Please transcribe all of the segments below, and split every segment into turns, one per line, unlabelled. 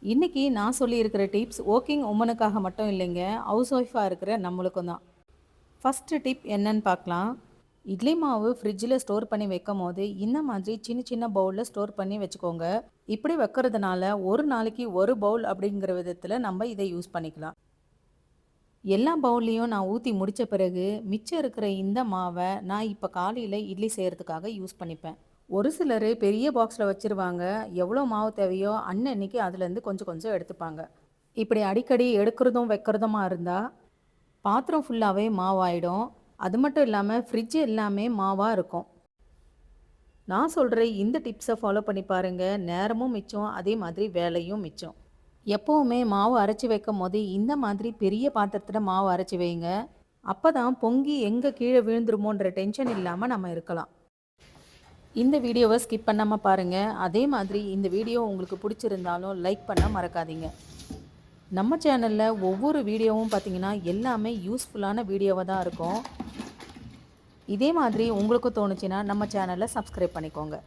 இன்னைக்கு நான் சொல்லியிருக்கிற டிப்ஸ் ஒர்க்கிங் உமனுக்காக மட்டும் இல்லைங்க, ஹவுஸ் ஒய்ஃபாக இருக்கிற நம்மளுக்கும் தான். ஃபஸ்ட்டு டிப் என்னன்னு பார்க்கலாம். இட்லி மாவு ஃப்ரிட்ஜில் ஸ்டோர் பண்ணி வைக்கும் போது இந்த மாதிரி சின்ன சின்ன பவுலில் ஸ்டோர் பண்ணி வச்சுக்கோங்க. இப்படி வைக்கிறதுனால ஒரு நாளைக்கு ஒரு பவுல் அப்படிங்கிற விதத்தில் நம்ம இதை யூஸ் பண்ணிக்கலாம். எல்லா பவுல்லையும் நான் ஊற்றி முடித்த பிறகு மிச்சம் இருக்கிற இந்த மாவை நான் இப்போ காலையில் இட்லி செய்கிறதுக்காக யூஸ் பண்ணிப்பேன். ஒரு சிலர் பெரிய பாக்ஸில் வச்சுருவாங்க. எவ்வளோ மாவு தேவையோ அன்னன்னைக்கு அதுலேருந்து கொஞ்சம் கொஞ்சம் எடுத்துப்பாங்க. இப்படி அடிக்கடி எடுக்கிறதும் வைக்கிறதுமா இருந்தால் பாத்திரம் ஃபுல்லாகவே மாவாயிடும். அது மட்டும் இல்லாமல் ஃப்ரிட்ஜ் எல்லாமே மாவாக இருக்கும். நான் சொல்கிற இந்த டிப்ஸை ஃபாலோ பண்ணி பாருங்கள். நேரமும் மிச்சம், அதே மாதிரி வேலையும் மிச்சம். எப்போவுமே மாவு அரைச்சி வைக்கும் போது இந்த மாதிரி பெரிய பாத்திரத்தில் மாவு அரைச்சி வைங்க. அப்போ தான் பொங்கி எங்கே கீழே விழுந்துருமோன்ற டென்ஷன் இல்லாமல் நம்ம இருக்கலாம். இந்த வீடியோவை ஸ்கிப் பண்ணாமல் பாருங்கள். அதே மாதிரி இந்த வீடியோ உங்களுக்கு பிடிச்சிருந்தாலும் லைக் பண்ண மறக்காதீங்க. நம்ம சேனலில் ஒவ்வொரு வீடியோவும் பார்த்திங்கன்னா எல்லாமே யூஸ்ஃபுல்லான வீடியோவாக தான் இருக்கும். இதே மாதிரி உங்களுக்கு தோணுச்சுன்னா நம்ம சேனலை சப்ஸ்கிரைப் பண்ணிக்கோங்க.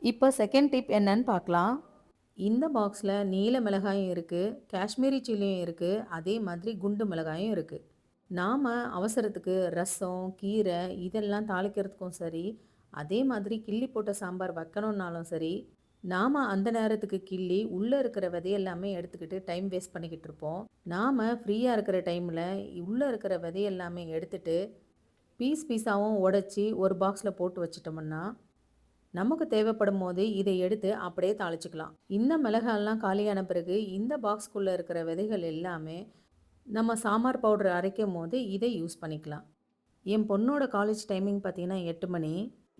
இப்போ செகண்ட் டிப் என்னன்னு பார்க்கலாம். இந்த பாக்ஸில் நீல மிளகாயும் இருக்குது, காஷ்மீரி சில்லியும் இருக்குது, அதே மாதிரி குண்டு மிளகாயும் இருக்குது. நாம் அவசரத்துக்கு ரசம், கீரை இதெல்லாம் தாளிக்கிறதுக்கும் சரி, அதே மாதிரி கிள்ளி போட்ட சாம்பார் வைக்கணுன்னாலும் சரி, நாம் அந்த நேரத்துக்கு கிள்ளி உள்ளே இருக்கிற விதையெல்லாமே எடுத்துக்கிட்டு டைம் வேஸ்ட் பண்ணிக்கிட்டு இருப்போம். நாம் ஃப்ரீயாக இருக்கிற டைமில் உள்ளே இருக்கிற விதையெல்லாமே எடுத்துகிட்டு பீஸாகவும் உடச்சி ஒரு பாக்ஸில் போட்டு வச்சிட்டோம்னா நமக்கு தேவைப்படும் போது இதை எடுத்து அப்படியே தாளிச்சிக்கலாம். இந்த மிளகாயெல்லாம் காலியான பிறகு இந்த பாக்ஸ்குள்ளே இருக்கிற விதைகள் எல்லாமே நம்ம சாம்பார் பவுடர் அரைக்கும் போது இதை யூஸ் பண்ணிக்கலாம். என் பொண்ணோட காலேஜ் டைமிங் பார்த்திங்கன்னா 8 மணி.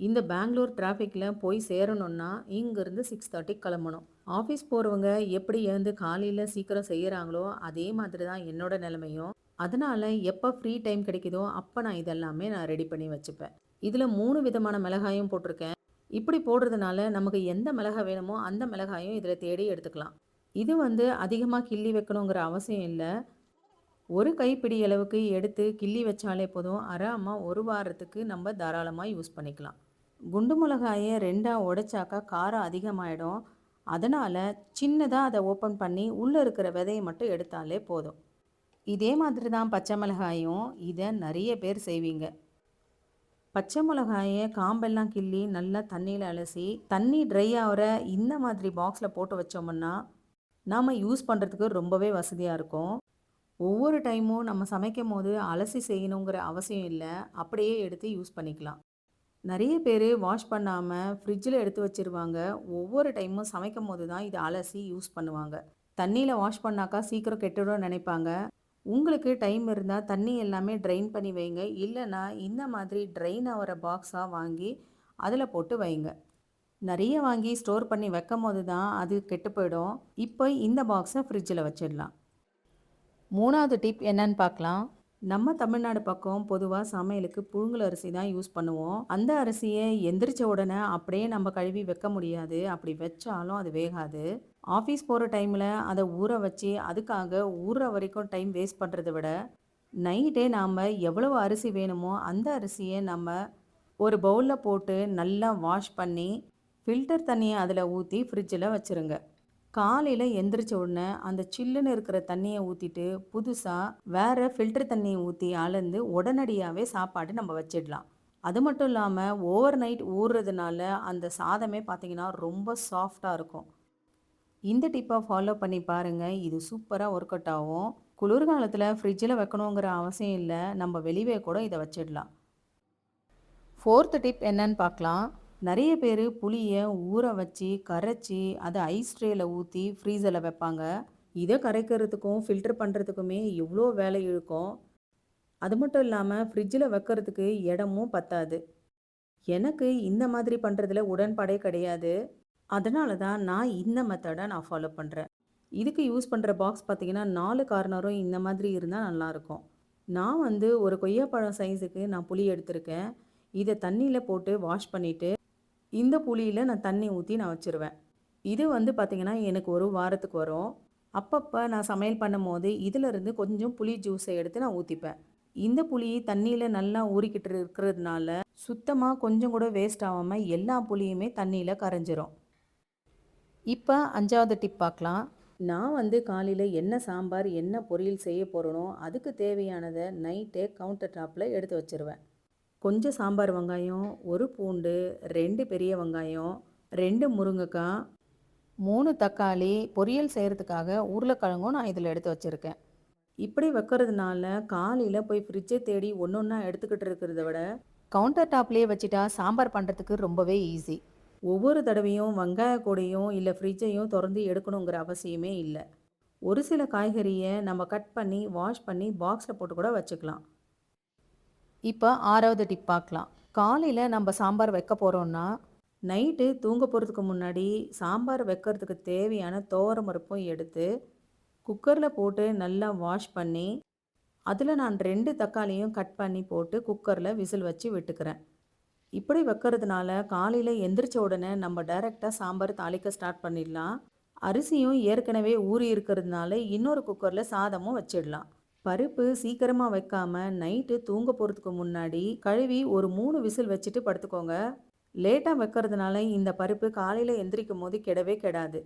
இந்த பெங்களூர் டிராஃபிக்கில் போய் சேரணுன்னா இங்கேருந்து 6:30 கிளம்பணும். ஆஃபீஸ் போகிறவங்க எப்படி எழுந்து காலையில் சீக்கிரம் செய்கிறாங்களோ அதே மாதிரி தான் என்னோட நிலைமையும். அதனால் எப்போ ஃப்ரீ டைம் கிடைக்குதோ அப்போ நான் இதெல்லாமே ரெடி பண்ணி வச்சுப்பேன். இதில் 3 விதமான மிளகாயும் போட்டிருக்கேன். இப்படி போடுறதுனால நமக்கு எந்த மிளகாய் வேணுமோ அந்த மிளகாயும் இதில் தேடி எடுத்துக்கலாம். இது அதிகமாக கிள்ளி வைக்கணுங்கிற அவசியம் இல்லை. ஒரு கைப்பிடி அளவுக்கு எடுத்து கிள்ளி வச்சாலே போதும். அறாமல் ஒரு வாரத்துக்கு நம்ம தாராளமாக யூஸ் பண்ணிக்கலாம். குண்டு மிளகாயை 2ஆக உடைச்சாக்கா காரம் அதிகமாகிடும். அதனால் சின்னதாக அதை ஓப்பன் பண்ணி உள்ளே இருக்கிற விதையை மட்டும் எடுத்தாலே போதும். இதே மாதிரி தான் பச்சை மிளகாயும். இதை நிறைய பேர் செய்வீங்க. பச்சை மிளகாயை காம்பெல்லாம் கிள்ளி நல்லா தண்ணியில் அலசி தண்ணி ட்ரை ஆகிற இந்த மாதிரி பாக்ஸில் போட்டு வச்சோம்னா நாம் யூஸ் பண்ணுறதுக்கு ரொம்பவே வசதியாக இருக்கும். ஒவ்வொரு டைமும் நம்ம சமைக்கும் போது அலசி செய்யணுங்கிற அவசியம் இல்லை. அப்படியே எடுத்து யூஸ் பண்ணிக்கலாம். நிறைய பேர் வாஷ் பண்ணாமல் ஃப்ரிட்ஜில் எடுத்து வச்சுருவாங்க. ஒவ்வொரு டைமும் சமைக்கும் போது தான் இதை அலசி யூஸ் பண்ணுவாங்க. தண்ணியில் வாஷ் பண்ணாக்கா சீக்கிரம் கெட்டுடும் நினைப்பாங்க. உங்களுக்கு டைம் இருந்தால் தண்ணி எல்லாமே ட்ரைன் பண்ணி வைங்க. இல்லைன்னா இந்த மாதிரி ட்ரைன் ஆகிற பாக்ஸாக வாங்கி அதில் போட்டு வைங்க. நிறைய வாங்கி ஸ்டோர் பண்ணி வைக்கும் போது தான் அது கெட்டு போயிடும். இப்போ இந்த பாக்ஸை ஃப்ரிட்ஜில் வச்சிடலாம். 3வது டிப் என்னன்னு பார்க்கலாம். நம்ம தமிழ்நாடு பக்கம் பொதுவாக சமையலுக்கு புழுங்கல் அரிசி தான் யூஸ் பண்ணுவோம். அந்த அரிசியை எந்திரிச்ச உடனே அப்படியே நம்ம கழுவி வைக்க முடியாது. அப்படி வச்சாலும் அது வேகாது. ஆஃபீஸ் போகிற டைமில் அதை ஊற வச்சு அதுக்காக ஊறுற வரைக்கும் டைம் வேஸ்ட் பண்ணுறதை விட நைட்டே நாம் எவ்வளவு அரிசி வேணுமோ அந்த அரிசியை நம்ம ஒரு பவுலில் போட்டு நல்லா வாஷ் பண்ணி ஃபில்டர் தண்ணியை அதில் ஊற்றி ஃப்ரிட்ஜில் வச்சுருங்க. காலையில் எந்திரிச்ச உடனே அந்த சில்லுன்னு இருக்கிற தண்ணியை ஊற்றிட்டு புதுசாக வேறு ஃபில்டர் தண்ணியை ஊற்றி அளந்து உடனடியாகவே சாப்பாடு நம்ம வச்சிடலாம். அது மட்டும் இல்லாமல் ஓவர் நைட் ஊறுறதுனால அந்த சாதமே பார்த்திங்கன்னா ரொம்ப சாஃப்டாக இருக்கும். இந்த டிப்பை ஃபாலோ பண்ணி பாருங்கள். இது சூப்பராக ஒர்க் அவுட் ஆகும். குளிர்காலத்தில் ஃப்ரிட்ஜில் வைக்கணுங்கிற அவசியம் இல்லை. நம்ம வெளியே கூட இதை வச்சிடலாம். 4th டிப் என்னன்னு பார்க்கலாம். நிறைய பேர் புளியை ஊற வச்சு கரைச்சி அதை ஐஸ் ட்ரேயில் ஊற்றி ஃப்ரீசரில் வைப்பாங்க. இதை கரைக்கிறதுக்கும் ஃபில்டர் பண்ணுறதுக்குமே எவ்வளோ வேலை இழுக்கும். அது மட்டும் இல்லாமல் ஃப்ரிட்ஜில் வைக்கிறதுக்கு இடமும் பத்தாது. எனக்கு இந்த மாதிரி பண்ணுறதுல உடன்பாடே கிடையாது. அதனால தான் நான் இந்த மெத்தடை ஃபாலோ பண்ணுறேன். இதுக்கு யூஸ் பண்ணுற பாக்ஸ் பார்த்திங்கன்னா 4 கார்னரும் இந்த மாதிரி இருந்தால் நல்லாயிருக்கும். நான் ஒரு கொய்யாப்பழம் சைஸுக்கு நான் புளி எடுத்திருக்கேன். இதை தண்ணியில் போட்டு வாஷ் பண்ணிவிட்டு இந்த புளியில் நான் தண்ணி ஊற்றி நான் வச்சுருவேன். இது பார்த்திங்கன்னா எனக்கு ஒரு வாரத்துக்கு வரும். அப்பப்போ நான் சமையல் பண்ணும் போது இதிலிருந்து கொஞ்சம் புளி ஜூஸை எடுத்து நான் ஊற்றிப்பேன். இந்த புளி தண்ணியில் நல்லா ஊறிக்கிட்டு இருக்கிறதுனால சுத்தமாக கொஞ்சம் கூட வேஸ்ட் ஆகாமல் எல்லா புளியுமே தண்ணியில் கரைஞ்சிரும். இப்போ 5வது டிப் பார்க்கலாம். நான் வந்து காலையில் என்ன சாம்பார் என்ன பொரியல் செய்ய போகிறனோ அதுக்கு தேவையானதை நைட்டே கவுண்டர் டாப்பில் எடுத்து வச்சிருவேன். கொஞ்சம் சாம்பார் வெங்காயம், ஒரு பூண்டு, 2 பெரிய வெங்காயம், 2 முருங்கைக்காய், 3 தக்காளி, பொரியல் செய்கிறதுக்காக உருளைக்கிழங்கும் நான் இதில் எடுத்து வச்சுருக்கேன். இப்படி வைக்கிறதுனால காலையில் போய் ஃப்ரிட்ஜை தேடி ஒன்று ஒன்றா எடுத்துக்கிட்டு இருக்கிறத விட கவுண்டர் டாப்லேயே வச்சுட்டா சாம்பார் பண்ணுறதுக்கு ரொம்பவே ஈஸி. ஒவ்வொரு தடவையும் வெங்காய கூடையும் இல்லை ஃப்ரிட்ஜையும் திறந்து எடுக்கணுங்கிற அவசியமே இல்லை. ஒரு சில காய்கறியை நம்ம கட் பண்ணி வாஷ் பண்ணி பாக்ஸில் போட்டு கூட வச்சுக்கலாம். இப்போ 6வது டிப் பார்க்கலாம். காலையில் நம்ம சாம்பார் வைக்க போகிறோன்னா நைட்டு தூங்க போகிறதுக்கு முன்னாடி சாம்பார் வைக்கிறதுக்கு தேவையான துவரம் பருப்பும் எடுத்து குக்கரில் போட்டு நல்லா வாஷ் பண்ணி அதில் நான் 2 தக்காளியும் கட் பண்ணி போட்டு குக்கரில் விசில் வச்சு விட்டுக்கிறேன். இப்படி வைக்கிறதுனால காலையில் எந்திரிச்ச உடனே நம்ம டைரெக்டாக சாம்பார் தாளிக்க ஸ்டார்ட் பண்ணிடலாம். அரிசியும் ஏற்கனவே ஊறி இருக்கிறதுனால இன்னொரு குக்கரில் சாதமும் வச்சிடலாம். பருப்பு சீக்கிரமாக வைக்காம நைட்டு தூங்க போகிறதுக்கு முன்னாடி கழுவி ஒரு 3 விசில் வச்சுட்டு படுத்துக்கோங்க. லேட்டாக வைக்கிறதுனால இந்த பருப்பு காலையில் எந்திரிக்கும் போது கெடவே கெடாது.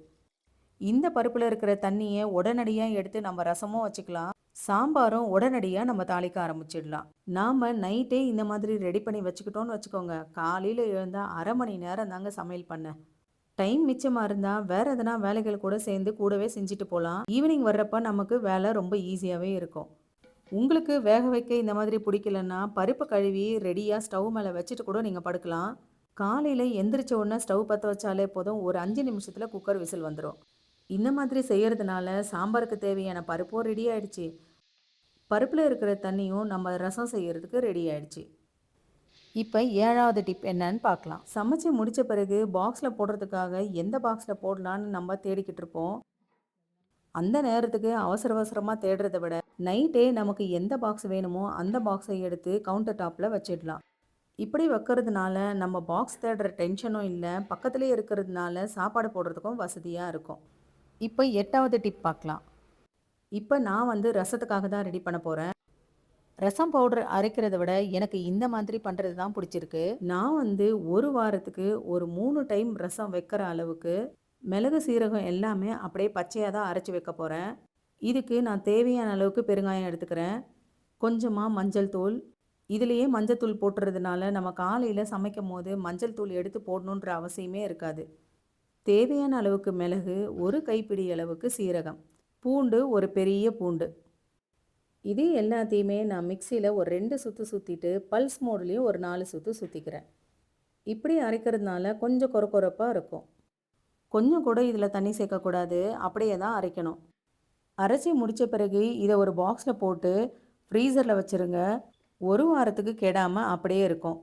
இந்த பருப்பில் இருக்கிற தண்ணியை உடனடியாக எடுத்து நம்ம ரசமும் வச்சுக்கலாம். சாம்பாரும் உடனடியாக நம்ம தாளிக்க ஆரம்பிச்சிடலாம். நாம் நைட்டே இந்த மாதிரி ரெடி பண்ணி வச்சுக்கிட்டோன்னு வச்சுக்கோங்க, காலையில் எழுந்தால் அரை மணி நேரம் தாங்க சமையல் பண்ண. டைம் மிச்சமாக இருந்தால் வேறு எதனா வேலைகள் கூட சேர்ந்து கூடவே செஞ்சுட்டு போகலாம். ஈவினிங் வர்றப்ப நமக்கு வேலை ரொம்ப ஈஸியாகவே இருக்கும். உங்களுக்கு வேக வைக்க இந்த மாதிரி பிடிக்கலன்னா பருப்பு கழுவி ரெடியாக ஸ்டவ் மேலே வச்சுட்டு கூட நீங்கள் படுக்கலாம். காலையில் எந்திரிச்ச உடனே ஸ்டவ் பற்ற வச்சாலே போதும், ஒரு 5 நிமிஷத்தில் குக்கர் விசில் வந்துடும். இந்த மாதிரி செய்கிறதுனால சாம்பாருக்கு தேவையான பருப்பும் ரெடி ஆயிடுச்சு, பருப்பில் இருக்கிற தண்ணியும் நம்ம ரசம் செய்கிறதுக்கு ரெடி ஆயிடுச்சு. இப்போ 7வது டிப் என்னன்னு பார்க்கலாம். சமைச்சு முடித்த பிறகு பாக்ஸில் போடுறதுக்காக எந்த பாக்ஸில் போடலான்னு நம்ம தேடிக்கிட்டு இருப்போம். அந்த நேரத்துக்கு அவசர அவசரமாக தேடுறத விட நைட்டே நமக்கு எந்த பாக்ஸ் வேணுமோ அந்த பாக்ஸை எடுத்து கவுண்டர் டாப்பில் வச்சிடலாம். இப்படி வைக்கிறதுனால நம்ம பாக்ஸ் தேடுற டென்ஷனும் இல்லை, பக்கத்துலேயே இருக்கிறதுனால சாப்பாடு போடுறதுக்கும் வசதியாக இருக்கும். இப்போ 8வது டிப் பார்க்கலாம். இப்போ நான் வந்து ரசத்துக்காக தான் ரெடி பண்ண போகிறேன். ரசம் பவுடர் அரைக்கிறத விட எனக்கு இந்த மாதிரி பண்ணுறது தான் பிடிச்சிருக்கு. நான் வந்து ஒரு வாரத்துக்கு ஒரு 3 டைம் ரசம் வைக்கிற அளவுக்கு மிளகு சீரகம் எல்லாமே அப்படியே பச்சையாக தான் அரைச்சி வைக்க போகிறேன். இதுக்கு நான் தேவையான அளவுக்கு பெருங்காயம் எடுத்துக்கிறேன், கொஞ்சமாக மஞ்சள் தூள். இதுலேயே மஞ்சள் தூள் போட்டுறதுனால நம்ம காலையில் சமைக்கும் போது மஞ்சள் தூள் எடுத்து போடணுன்ற அவசியமே இருக்காது. தேவையான அளவுக்கு மிளகு, ஒரு கைப்பிடி அளவுக்கு சீரகம், பூண்டு, ஒரு பெரிய பூண்டு. இது எல்லாத்தையுமே நான் மிக்சியில் ஒரு 2 சுற்று சுற்றிட்டு பல்ஸ் மோட்லேயும் ஒரு 4 சுற்று சுற்றிக்கிறேன். இப்படி அரைக்கிறதுனால கொஞ்சம் கொரப்பாக இருக்கும். கொஞ்சம் கூட இதில் தண்ணி சேர்க்கக்கூடாது, அப்படியே தான் அரைக்கணும். அரைச்சி முடித்த பிறகு இதை ஒரு பாக்ஸில் போட்டு ஃப்ரீசரில் வச்சுருங்க. ஒரு வாரத்துக்கு கெடாமல் அப்படியே இருக்கும்.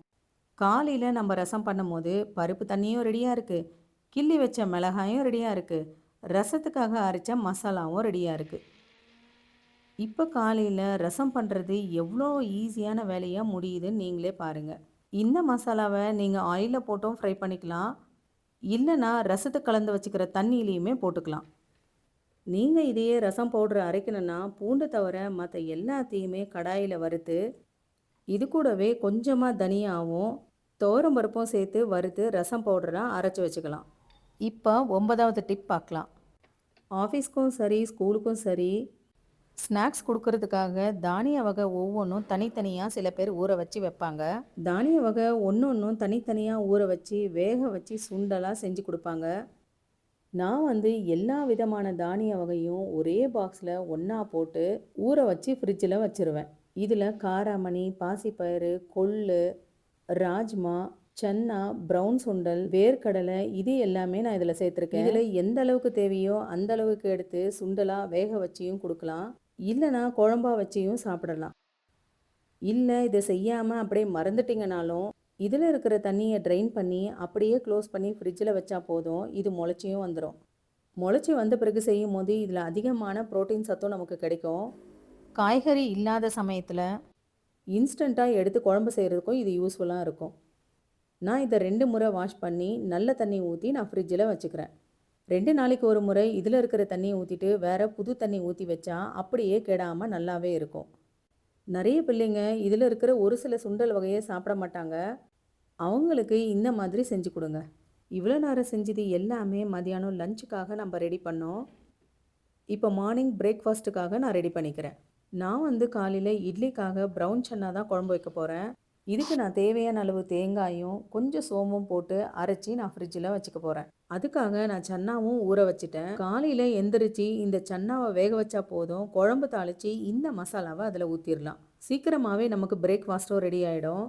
காலையில் நம்ம ரசம் பண்ணும் போது பருப்பு தண்ணியும் ரெடியாக இருக்குது, கிள்ளி வச்ச மிளகாயும் ரெடியாக இருக்குது, ரசத்துக்காக அரைச்ச மசாலாவும் ரெடியாக இருக்குது. இப்போ காலையில் ரசம் பண்ணுறது எவ்வளோ ஈஸியான வேலையாக முடியுதுன்னு நீங்களே பாருங்கள். இந்த மசாலாவை நீங்கள் ஆயிலில் போட்டும் ஃப்ரை பண்ணிக்கலாம், இல்லைனா ரசத்தை கலந்து வச்சுக்கிற தண்ணியிலையுமே போட்டுக்கலாம். நீங்கள் இதையே ரசம் பவுட்ரு அரைக்கணுன்னா பூண்டு தவிர மற்ற எல்லாத்தையுமே கடாயில் வறுத்து இது கூடவே கொஞ்சமாக தனியாகவும் துவரம் பருப்பும் சேர்த்து வறுத்து ரசம் பவுடராக அரைச்சி வச்சுக்கலாம். இப்போ 9வது டிப் பார்க்கலாம். ஆஃபீஸ்க்கும் சரி ஸ்கூலுக்கும் சரி ஸ்நாக்ஸ் கொடுக்கறதுக்காக தானிய வகை ஒவ்வொன்றும் தனித்தனியாக சில பேர் ஊற வச்சு வைப்பாங்க. தானிய வகை ஒன்றும் தனித்தனியாக ஊற வச்சு வேக வச்சு சுண்டலாக செஞ்சு கொடுப்பாங்க. நான் வந்து எல்லா விதமான தானிய வகையும் ஒரே பாக்ஸில் ஒன்றா போட்டு ஊற வச்சு ஃப்ரிட்ஜில் வச்சுருவேன். இதில் காராமணி, பாசிப்பயிறு, கொள்ளு, ராஜ்மா, சன்னா, ப்ரௌன் சுண்டல், வேர்க்கடலை, இது எல்லாமே நான் இதில் சேர்த்துருக்கேன். இதில் எந்த அளவுக்கு தேவையோ அந்த அளவுக்கு எடுத்து சுண்டலாக வேக வச்சியும் கொடுக்கலாம், இல்லைனா குழம்பா வச்சியும் சாப்பிடலாம். இல்லை இதை செய்யாமல் அப்படியே மறந்துட்டிங்கனாலும் இதில் இருக்கிற தண்ணியை ட்ரைன் பண்ணி அப்படியே க்ளோஸ் பண்ணி ஃப்ரிட்ஜில் வச்சா போதும், இது முளைச்சியும் வந்துடும். முளைச்சி வந்த பிறகு செய்யும் போது இதில் அதிகமான ப்ரோட்டீன் சத்தும் நமக்கு கிடைக்கும். காய்கறி இல்லாத சமயத்தில் இன்ஸ்டண்ட்டாக எடுத்து குழம்பு செய்கிறதுக்கும் இது யூஸ்ஃபுல்லாக இருக்கும். நான் இதை 2 முறை வாஷ் பண்ணி நல்ல தண்ணி ஊற்றி நான் ஃப்ரிட்ஜில் வச்சுக்கிறேன். 2 நாளைக்கு ஒரு முறை இதில் இருக்கிற தண்ணியை ஊற்றிட்டு வேறு புது தண்ணி ஊற்றி வச்சா அப்படியே கெடாமல் நல்லாவே இருக்கும். நிறைய பிள்ளைங்க இதில் இருக்கிற ஒரு சில சுண்டல் வகையை சாப்பிட மாட்டாங்க, அவங்களுக்கு இந்த மாதிரி செஞ்சு கொடுங்க. இவ்வளோ நேரம் செஞ்சது எல்லாமே மதியானம் லஞ்சுக்காக நம்ம ரெடி பண்ணோம். இப்போ மார்னிங் பிரேக்ஃபாஸ்ட்டுக்காக நான் ரெடி பண்ணிக்கிறேன். நான் வந்து காலையில இட்லிக்காக ப்ரவுன் சன்னா தான் குழம்பு வைக்க போகிறேன். இதுக்கு நான் தேவையான அளவு தேங்காயும் கொஞ்சம் சோம்பும் போட்டு அரைச்சி நான் ஃப்ரிட்ஜில் வச்சுக்க போகிறேன். அதுக்காக நான் சன்னாவும் ஊற வச்சுட்டேன். காலையில் எந்திரிச்சு இந்த சன்னாவை வேக வச்சா போதும். குழம்பு தாளித்து இந்த மசாலாவை அதில் ஊற்றிடலாம். சீக்கிரமாகவே நமக்கு பிரேக்ஃபாஸ்ட்டும் ரெடி ஆகிடும்.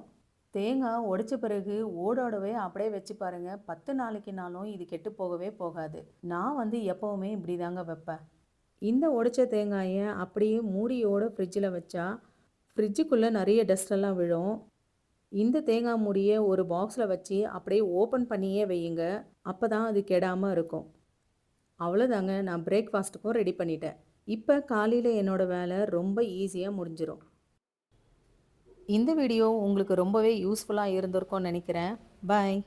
தேங்காய் உடைச்ச பிறகு ஓடோடவே அப்படியே வச்சு பாருங்க. 10 நாளைக்குனாலும் இது கெட்டு போகவே போகாது. நான் வந்து எப்போவுமே இப்படி தாங்க வைப்பேன். இந்த உடைச்ச தேங்காயை அப்படியே மூடியோட ஃப்ரிட்ஜில் வச்சா ஃப்ரிட்ஜுக்குள்ளே நிறைய டஸ்டெல்லாம் விழும். இந்த தேங்காய் மூடியை ஒரு பாக்ஸில் வச்சு அப்படியே ஓப்பன் பண்ணியே வையுங்க. அப்போ தான் அது கெடாமல் இருக்கும். அவ்வளோதாங்க, நான் பிரேக்ஃபாஸ்ட்டுக்கும் ரெடி பண்ணிட்டேன். இப்போ காலையில் என்னோடய வேலை ரொம்ப ஈஸியாக முடிஞ்சிடும். இந்த வீடியோ உங்களுக்கு ரொம்பவே யூஸ்ஃபுல்லாக இருந்திருக்கும்னு நினைக்கிறேன். பாய்.